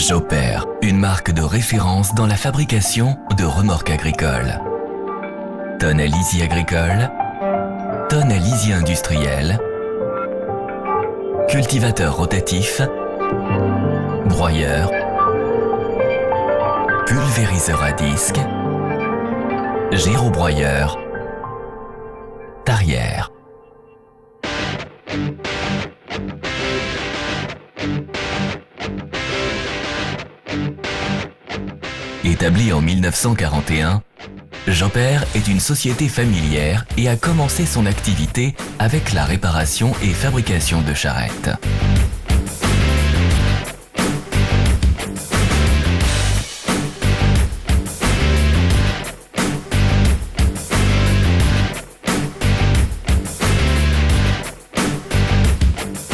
Joper, une marque de référence dans la fabrication de remorques agricoles. Tonalisi agricole, Tonalisi industriel, cultivateur rotatif, broyeur, pulvériseur à disque, gyrobroyeur, tarière. Établi en 1941, Joper est une société familière et a commencé son activité avec la réparation et fabrication de charrettes.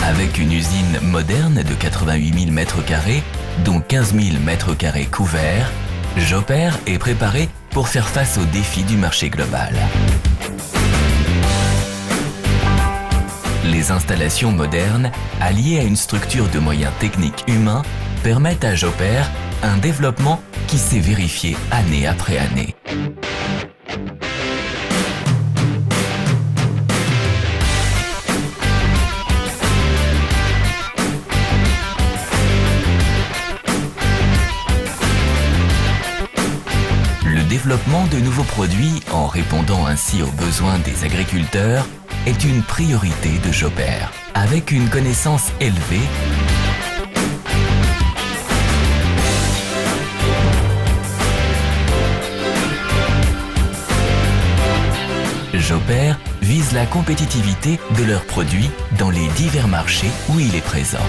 Avec une usine moderne de 88 000 m², dont 15 000 m² couverts, Joper est préparé pour faire face aux défis du marché global. Les installations modernes, alliées à une structure de moyens techniques humains, permettent à Joper un développement qui s'est vérifié année après année. Le développement de nouveaux produits en répondant ainsi aux besoins des agriculteurs est une priorité de Joper. Avec une connaissance élevée, Joper vise la compétitivité de leurs produits dans les divers marchés où il est présent.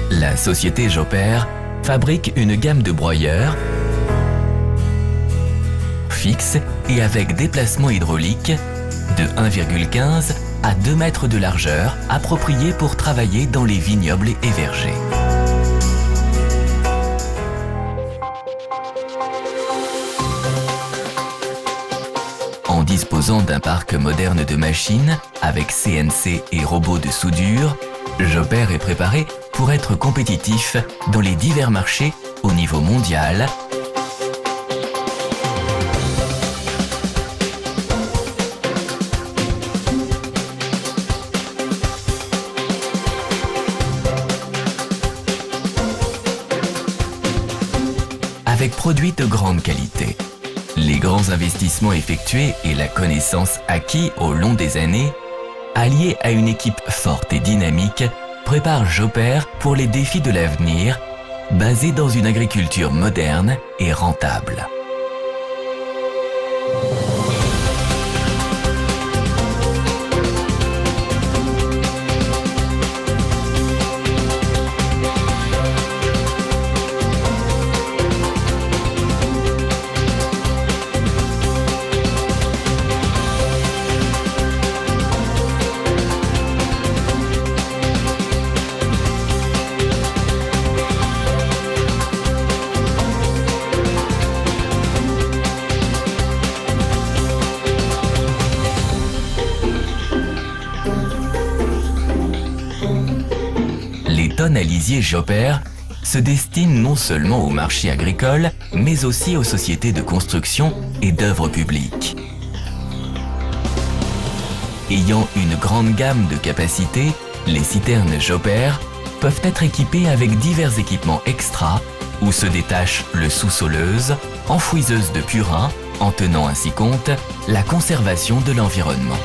La société Joper fabrique une gamme de broyeurs fixes et avec déplacement hydraulique de 1,15 à 2 mètres de largeur, appropriés pour travailler dans les vignobles et vergers. En disposant d'un parc moderne de machines avec CNC et robots de soudure, Joper est préparé pour être compétitif dans les divers marchés au niveau mondial. Avec produits de grande qualité. Les grands investissements effectués et la connaissance acquise au long des années, alliés à une équipe forte et dynamique, prépare Joper pour les défis de l'avenir, basés dans une agriculture moderne et rentable. Les tonalisiers Joper se destinent non seulement au marché agricole, mais aussi aux sociétés de construction et d'œuvres publiques. Ayant une grande gamme de capacités, les citernes Joper peuvent être équipées avec divers équipements extra où se détache le sous-soleuse, enfouisseuse de purin, en tenant ainsi compte la conservation de l'environnement.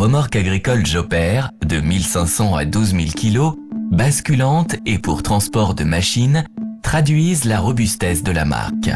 remorque agricole Joper de 1500 à 12 000 kg, basculante et pour transport de machines, traduisent la robustesse de la marque.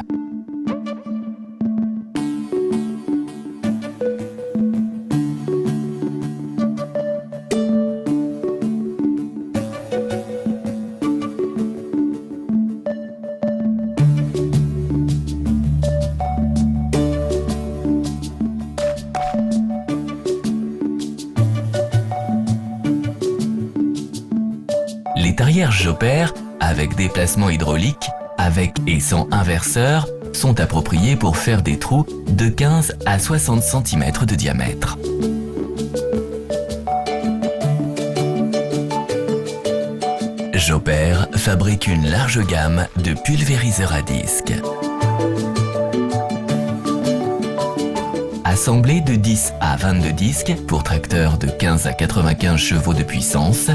Les tarières Joper, avec déplacement hydraulique, avec et sans inverseur, sont appropriées pour faire des trous de 15 à 60 cm de diamètre. Joper fabrique une large gamme de pulvériseurs à disque. Assemblés de 10 à 22 disques pour tracteurs de 15 à 95 chevaux de puissance,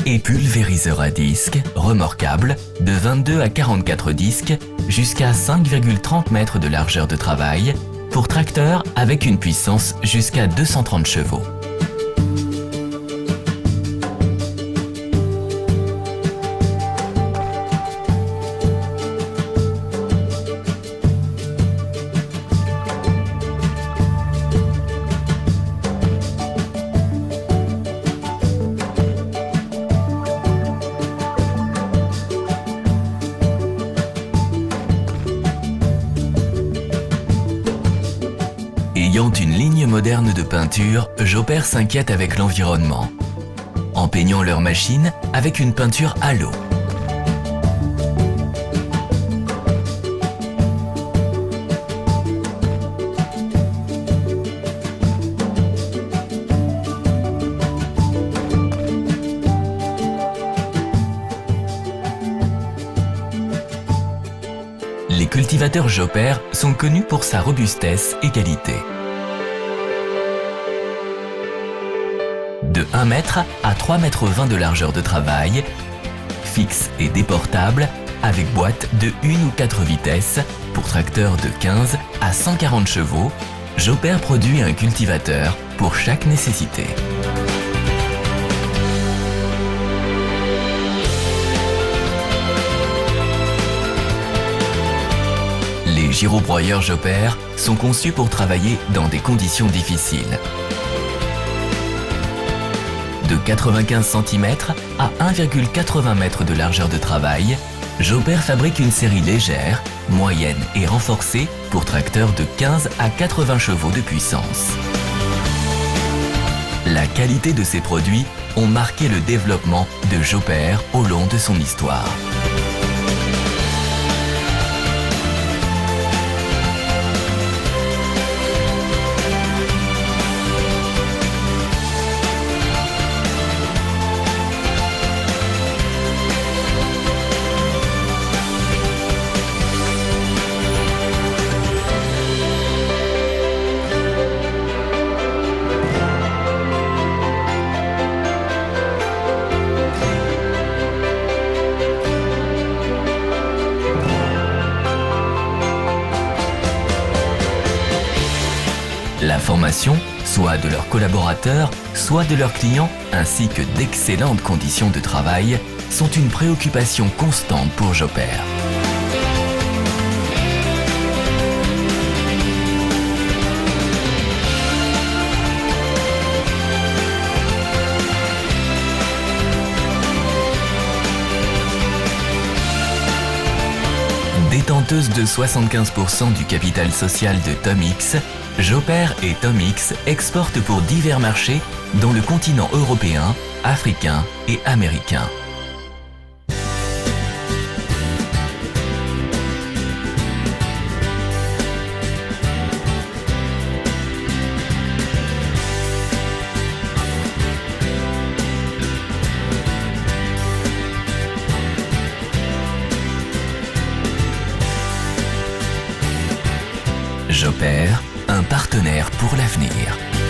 et pulvériseur à disque, remorquable, de 22 à 44 disques, jusqu'à 5,30 mètres de largeur de travail, pour tracteurs avec une puissance jusqu'à 230 chevaux. Ayant une ligne moderne de peinture, Joper s'inquiète avec l'environnement, en peignant leurs machines avec une peinture à l'eau. Les cultivateurs Joper sont connus pour sa robustesse et qualité. De 1 mètre à 3,20 mètres de largeur de travail, fixe et déportable, avec boîte de 1 ou 4 vitesses, pour tracteurs de 15 à 140 chevaux, Joper produit un cultivateur pour chaque nécessité. Les gyrobroyeurs Joper sont conçus pour travailler dans des conditions difficiles. De 95 cm à 1,80 m de largeur de travail, Joper fabrique une série légère, moyenne et renforcée pour tracteurs de 15 à 80 chevaux de puissance. La qualité de ces produits ont marqué le développement de Joper au long de son histoire. La formation, soit de leurs collaborateurs, soit de leurs clients, ainsi que d'excellentes conditions de travail, sont une préoccupation constante pour Joper. Détenteuse de 75% du capital social de Tomix, Joper et Tomix exportent pour divers marchés dans le continent européen, africain et américain. repère, un partenaire pour l'avenir.